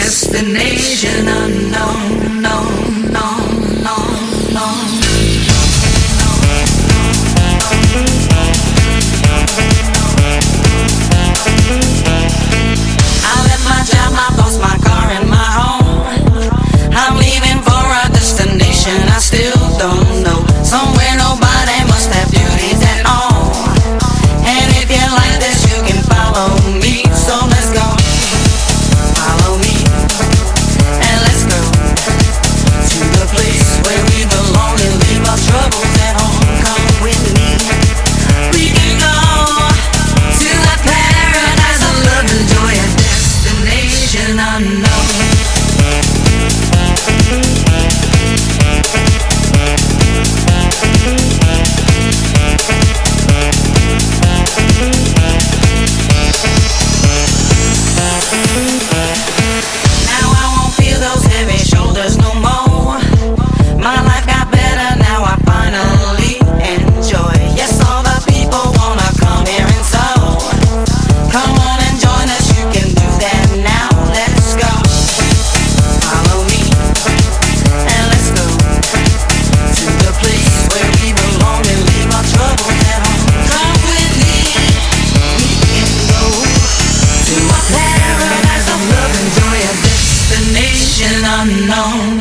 destination unknown, no, no, no, no. I left my job, my boss, my car, and my home. I'm leaving for a destination I still don't know. Somewhere nobody must have duties at all. And if you like this, you can follow me. So let's go. Follow me. And let's go to the place where we belong and leave our troubles at home. Come with me. We can go to a paradise of love and joy, a destination unknown. Unknown.